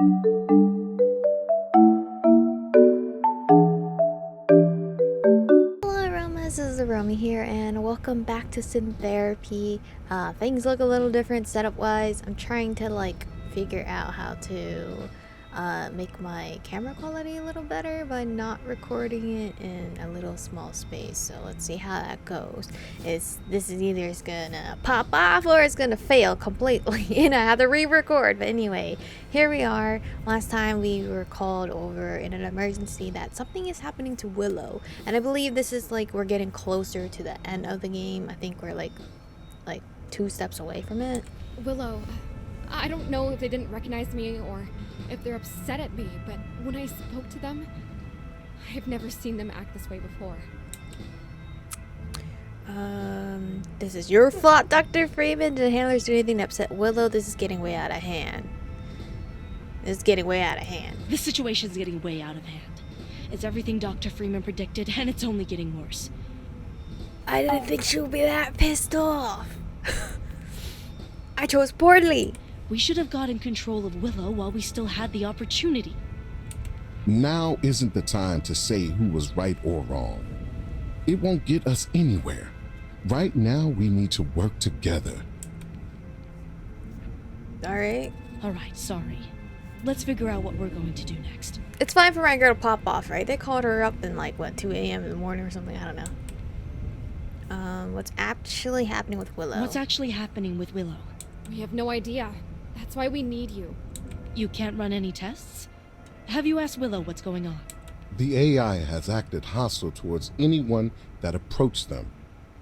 Hello Aromas, this is Aromie here and welcome back to Syntherapy. Things look a little different setup wise. I'm trying to figure out how to make my camera quality a little better by not recording it in a little small space. So let's see how that goes. This is either it's gonna pop off or it's gonna fail completely and I have to re-record. But anyway, here we are. Last time we were called over in an emergency that something is happening to Willow, and I believe this is we're getting closer to the end of the game. I think we're like 2 steps away from it. Willow, I don't know if they didn't recognize me or if they're upset at me, but when I spoke to them, I've never seen them act this way before. This is your fault, Dr. Freeman. Did the handlers do anything to upset Willow? This is getting way out of hand. This is getting way out of hand. The situation's getting way out of hand. It's everything Dr. Freeman predicted, and it's only getting worse. I didn't think she would be that pissed off. I chose poorly. We should have gotten control of Willow while we still had the opportunity. Now isn't the time to say who was right or wrong. It won't get us anywhere. Right now, we need to work together. Alright. Alright, sorry. Let's figure out what we're going to do next. It's fine for my girl to pop off, right? They called her up in 2 a.m. in the morning or something. I don't know. What's actually happening with Willow? What's actually happening with Willow? We have no idea. That's why we need you. You can't run any tests? Have you asked Willow what's going on? The AI has acted hostile towards anyone that approached them.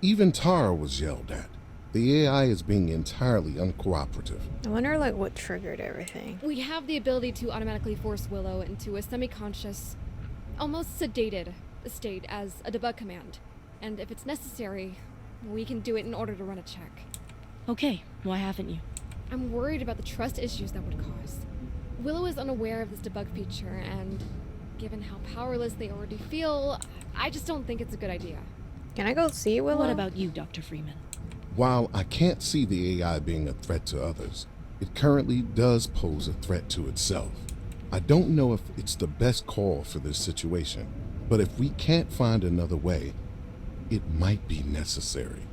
Even Tara was yelled at. The AI is being entirely uncooperative. I wonder what triggered everything. We have the ability to automatically force Willow into a semi-conscious, almost sedated state as a debug command. And if it's necessary, we can do it in order to run a check. Okay, why haven't you? I'm worried about the trust issues that would cause. Willow is unaware of this debug feature, and given how powerless they already feel, I just don't think it's a good idea. Can I go see Willow? What about you, Dr. Freeman? While I can't see the AI being a threat to others, it currently does pose a threat to itself. I don't know if it's the best call for this situation, but if we can't find another way, it might be necessary.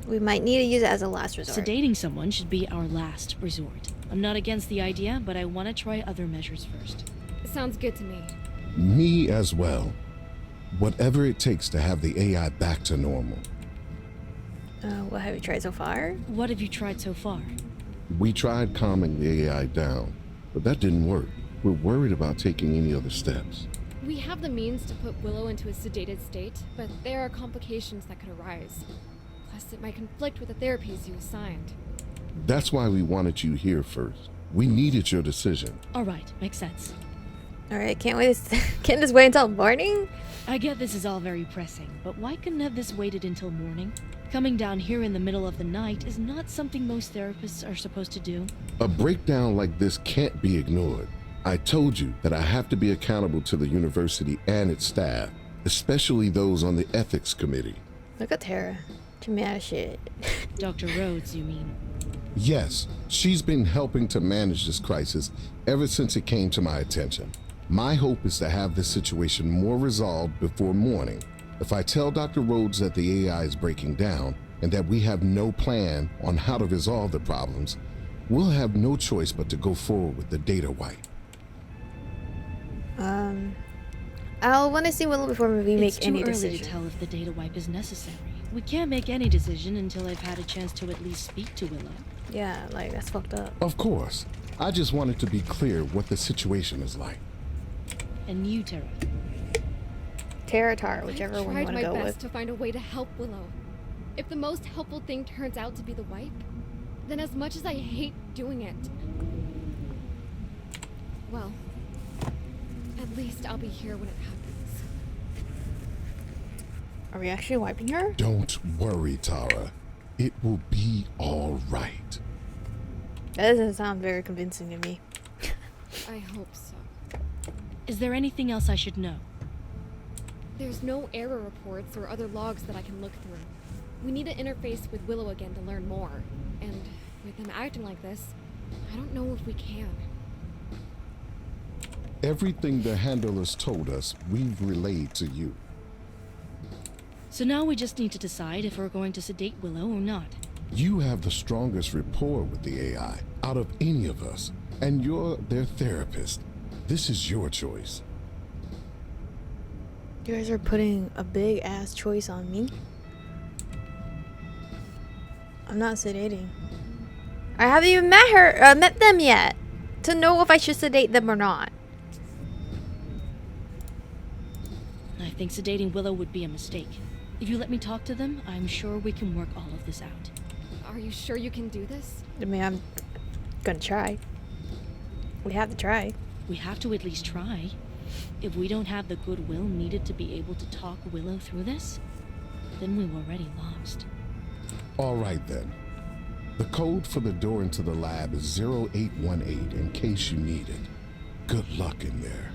We might need to use it as a last resort. Sedating someone should be our last resort. I'm not against the idea, but I want to try other measures first. Sounds good to me. Me as well. Whatever it takes to have the AI back to normal. What have you tried so far? What have you tried so far? We tried calming the AI down, but that didn't work. We're worried about taking any other steps. We have the means to put Willow into a sedated state, but there are complications that could arise. Plus, it might conflict with the therapies you assigned. That's why we wanted you here first. We needed your decision. All right, makes sense. Alright, can't just wait until morning? I get this is all very pressing, but why couldn't have this waited until morning? Coming down here in the middle of the night is not something most therapists are supposed to do. A breakdown like this can't be ignored. I told you that I have to be accountable to the university and its staff, especially those on the ethics committee. Look at Tara. She mad as shit. Dr. Rhodes, you mean? Yes, she's been helping to manage this crisis ever since it came to my attention. My hope is to have this situation more resolved before morning. If I tell Dr. Rhodes that the AI is breaking down and that we have no plan on how to resolve the problems, we'll have no choice but to go forward with the data wipe. I'll want to see Willow before we make any It's too decision. early to tell if the data wipe is necessary. We can't make any decision until I've had a chance to at least speak to Willow. Yeah, that's fucked up. Of course. I just wanted to be clear what the situation is like. And you, Tara. Tara, whichever I one you tried want to my go best with. to find a way to help Willow. If the most helpful thing turns out to be the wipe, then as much as I hate doing it, well, at least I'll be here when it happens. Are we actually wiping her? Don't worry, Tara. It will be all right. That doesn't sound very convincing to me. I hope so. Is there anything else I should know? There's no error reports or other logs that I can look through. We need to interface with Willow again to learn more. And With them acting like this, I don't know if we can. Everything the handlers told us, we've relayed to you. So now we just need to decide if we're going to sedate Willow or not. You have the strongest rapport with the AI out of any of us, and you're their therapist. This is your choice. You guys are putting a big ass choice on me. I'm not sedating. I haven't even met them yet to know if I should sedate them or not. I think sedating Willow would be a mistake. If you let me talk to them, I'm sure we can work all of this out. Are you sure you can do this? I mean, I'm gonna try. We have to try. We have to at least try. If we don't have the goodwill needed to be able to talk Willow through this, then we've already lost. All right then. The code for the door into the lab is 0818 in case you need it. Good luck in there.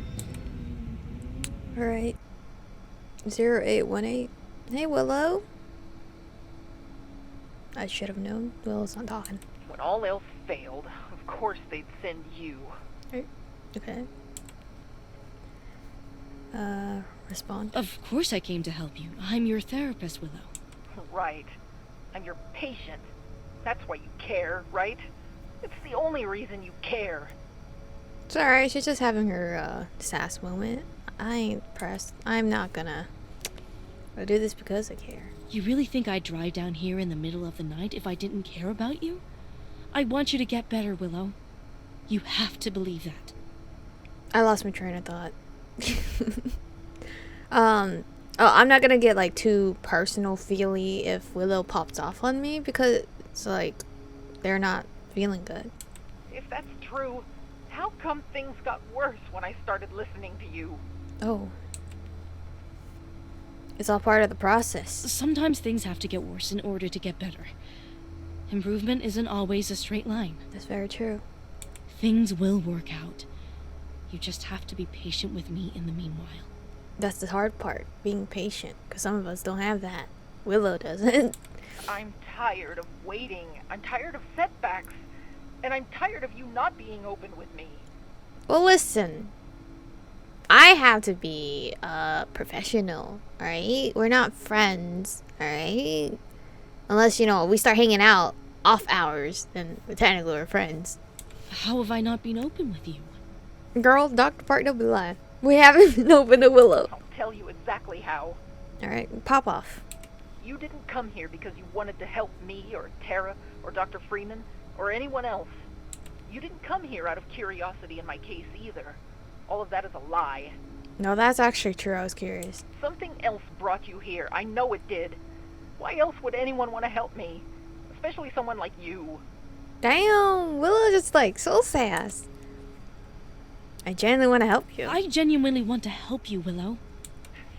Alright. 0818. Hey, Willow. I should have known. Willow's not talking. When all else failed, of course they'd send you. Okay. Respond. Of course I came to help you. I'm your therapist, Willow. Right. I'm your patient. That's why you care, right? It's the only reason you care. It's alright, she's just having her sass moment. I ain't pressed. I'm not gonna do this because I care. You really think I'd drive down here in the middle of the night if I didn't care about you? I want you to get better, Willow. You have to believe that. I lost my train of thought. I'm not gonna get like too personal feely if Willow pops off on me because it's like they're not feeling good. If that's true, how come things got worse when I started listening to you? Oh. It's all part of the process. Sometimes things have to get worse in order to get better. Improvement isn't always a straight line. That's very true. Things will work out. You just have to be patient with me in the meanwhile. That's the hard part, being patient, because some of us don't have that. Willow doesn't. I'm tired of waiting. I'm tired of setbacks. And I'm tired of you not being open with me. Well, listen. I have to be professional, alright? We're not friends, alright? Unless, we start hanging out off hours, then technically we're friends. How have I not been open with you? Girl, Dr. Park, don't be lying. We haven't been open to Willow. I'll tell you exactly how. Alright, pop off. You didn't come here because you wanted to help me or Tara or Dr. Freeman or anyone else. You didn't come here out of curiosity in my case either. All of that is a lie. No, that's actually true. I was curious. Something else brought you here. I know it did. Why else would anyone want to help me? Especially someone like you. Damn, Willow just so sass. I genuinely want to help you. I genuinely want to help you, Willow.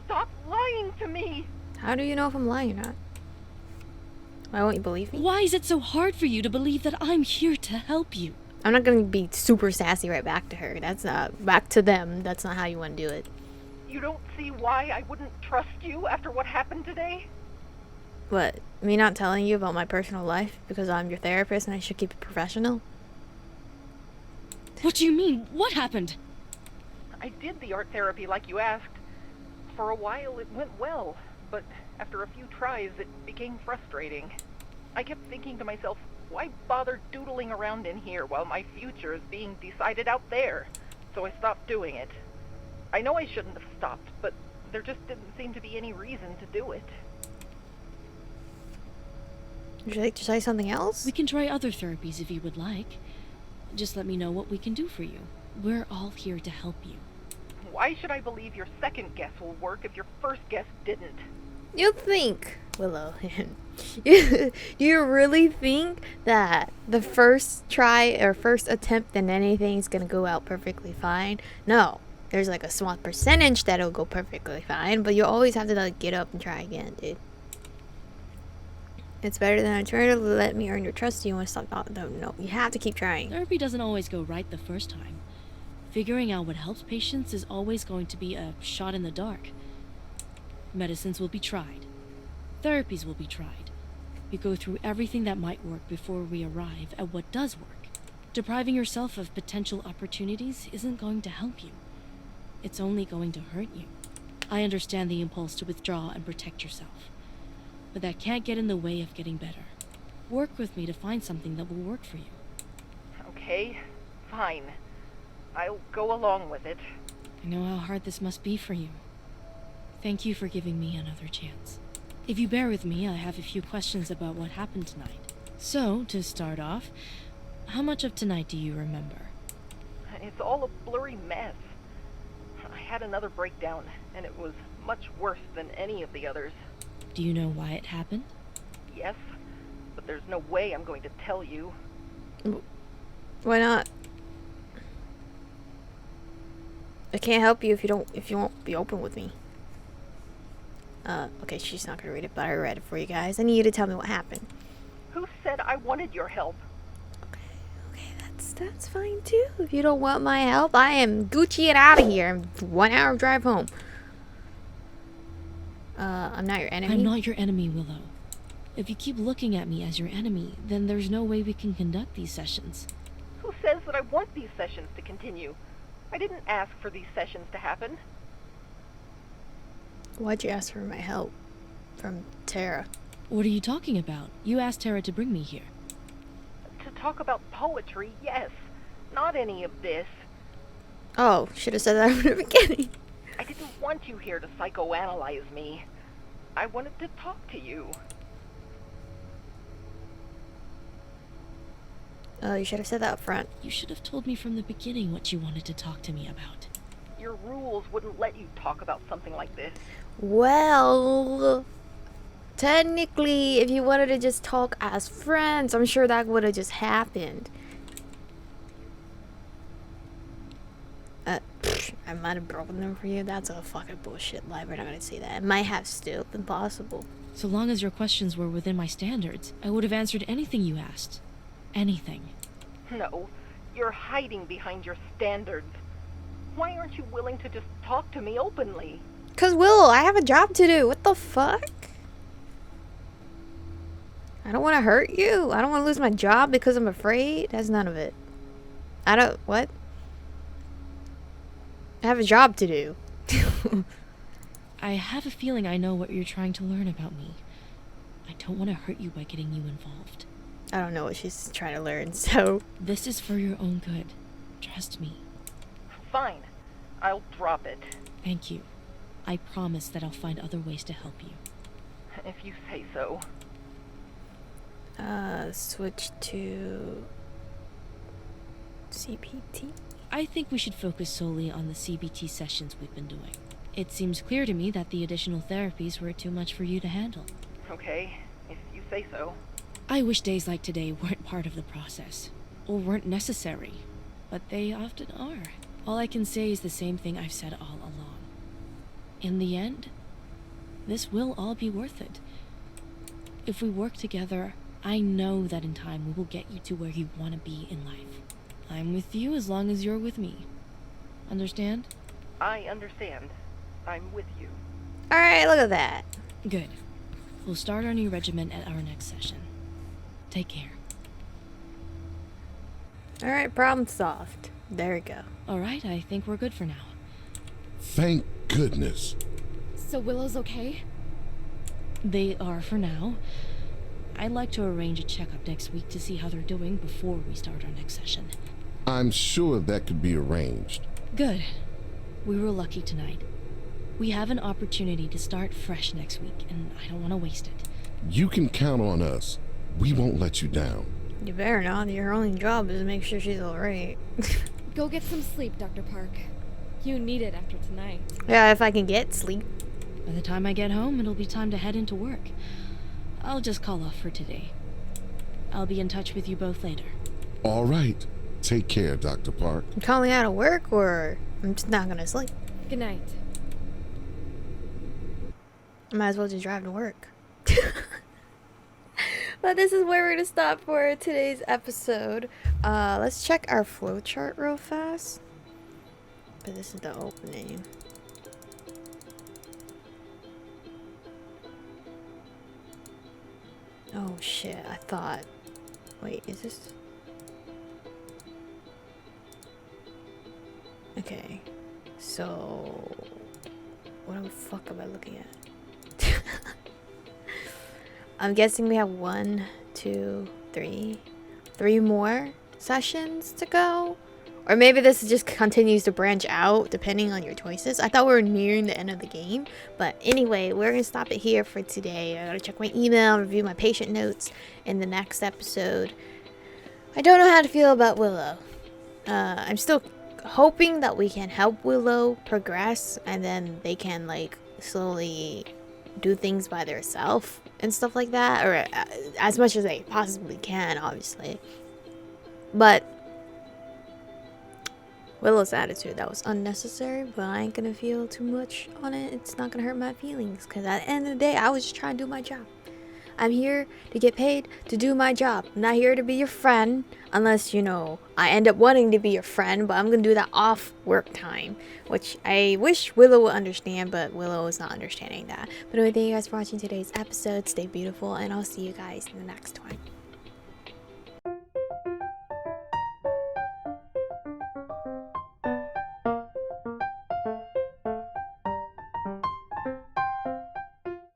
Stop lying to me! How do you know if I'm lying or not? Why won't you believe me? Why is it so hard for you to believe that I'm here to help you? I'm not gonna be super sassy right back to her. That's not back to them. That's not how you want to do it. You don't see why I wouldn't trust you after what happened today? What? Me not telling you about my personal life because I'm your therapist and I should keep it professional? What do you mean? What happened? I did the art therapy like you asked. For a while it went well, but after a few tries it became frustrating. I kept thinking to myself, why bother doodling around in here while my future is being decided out there? So I stopped doing it. I know I shouldn't have stopped, but there just didn't seem to be any reason to do it. Would you like to try something else? We can try other therapies if you would like. Just let me know what we can do for you. We're all here to help you. Why should I believe your second guess will work if your first guess didn't? You think, Willow, you really think that the first try or first attempt in anything is gonna go out perfectly fine? No. There's a small percentage that'll go perfectly fine, but you always have to get up and try again, dude. It's better than trying to let me earn your trust. You want to stop? No, you have to keep trying. Therapy doesn't always go right the first time. Figuring out what helps patients is always going to be a shot in the dark. Medicines will be tried. Therapies will be tried. You go through everything that might work before we arrive at what does work. Depriving yourself of potential opportunities isn't going to help you. It's only going to hurt you. I understand the impulse to withdraw and protect yourself, but that can't get in the way of getting better. Work with me to find something that will work for you. Okay, fine. I'll go along with it. I know how hard this must be for you. Thank you for giving me another chance. If you bear with me, I have a few questions about what happened tonight. So, to start off, how much of tonight do you remember? It's all a blurry mess. I had another breakdown, and it was much worse than any of the others. Do you know why it happened? Yes, but there's no way I'm going to tell you. Why not? I can't help you if you won't be open with me. Okay, she's not gonna read it, but I read it for you guys. I need you to tell me what happened. Who said I wanted your help? Okay, that's fine too. If you don't want my help, I am Gucci it out of here. I'm 1 hour drive home. I'm not your enemy. I'm not your enemy, Willow. If you keep looking at me as your enemy, then there's no way we can conduct these sessions. Who says that I want these sessions to continue? I didn't ask for these sessions to happen. Why'd you ask for my help? From Tara. What are you talking about? You asked Tara to bring me here. To talk about poetry, yes. Not any of this. Oh, should have said that from the beginning. I didn't want you here to psychoanalyze me. I wanted to talk to you. You should have said that up front. You should have told me from the beginning what you wanted to talk to me about. Your rules wouldn't let you talk about something like this. Well, technically, if you wanted to just talk as friends, I'm sure that would have just happened. I might have broken them for you. That's a fucking bullshit lie. We're not gonna say that. It might have still been possible. So long as your questions were within my standards, I would have answered anything you asked. Anything. No, you're hiding behind your standards. Why aren't you willing to just talk to me openly? 'Cause Willow, I have a job to do. What the fuck? I don't want to hurt you. I don't want to lose my job because I'm afraid. That's none of it. What? I have a job to do. I have a feeling I know what you're trying to learn about me. I don't want to hurt you by getting you involved. I don't know what she's trying to learn, so... This is for your own good. Trust me. Fine. I'll drop it. Thank you. I promise that I'll find other ways to help you. If you say so. Switch to... CPT? I think we should focus solely on the CBT sessions we've been doing. It seems clear to me that the additional therapies were too much for you to handle. Okay, if you say so. I wish days like today weren't part of the process, or weren't necessary, but they often are. All I can say is the same thing I've said all along. In the end, this will all be worth it. If we work together, I know that in time we will get you to where you want to be in life. I'm with you as long as you're with me. Understand? I understand. I'm with you. Alright, look at that. Good. We'll start our new regimen at our next session. Take care. Alright, problem solved. There we go. Alright, I think we're good for now. Thank goodness. So Willow's okay? They are for now. I'd like to arrange a checkup next week to see how they're doing before we start our next session. I'm sure that could be arranged. Good. We were lucky tonight. We have an opportunity to start fresh next week, and I don't want to waste it. You can count on us. We won't let you down. You better not. Your only job is to make sure she's alright. Go get some sleep, Dr. Park. You need it after tonight. Yeah, if I can get sleep. By the time I get home, it'll be time to head into work. I'll just call off for today. I'll be in touch with you both later. All right. Take care, Dr. Park. I'm calling out of work, or I'm just not gonna sleep. Good night. I might as well just drive to work. But this is where we're gonna stop for today's episode. Let's check our flowchart real fast. But this is the opening. Oh shit, I thought... Wait, is this... Okay. So... What the fuck am I looking at? I'm guessing we have 1, 2, 3... 3 more sessions to go? Or maybe this just continues to branch out depending on your choices. I thought we were nearing the end of the game. But anyway, we're going to stop it here for today. I got to check my email, review my patient notes in the next episode. I don't know how to feel about Willow. I'm still hoping that we can help Willow progress. And then they can like slowly do things by themselves and stuff like that. Or as much as they possibly can, obviously. But... Willow's attitude, that was unnecessary, but I ain't gonna feel too much on it. It's not gonna hurt my feelings, because at the end of the day, I was just trying to do my job. I'm here to get paid to do my job. I'm not here to be your friend, unless, you know, I end up wanting to be your friend, but I'm gonna do that off work time, which I wish Willow would understand, but Willow is not understanding that. But anyway, thank you guys for watching today's episode. Stay beautiful, and I'll see you guys in the next one.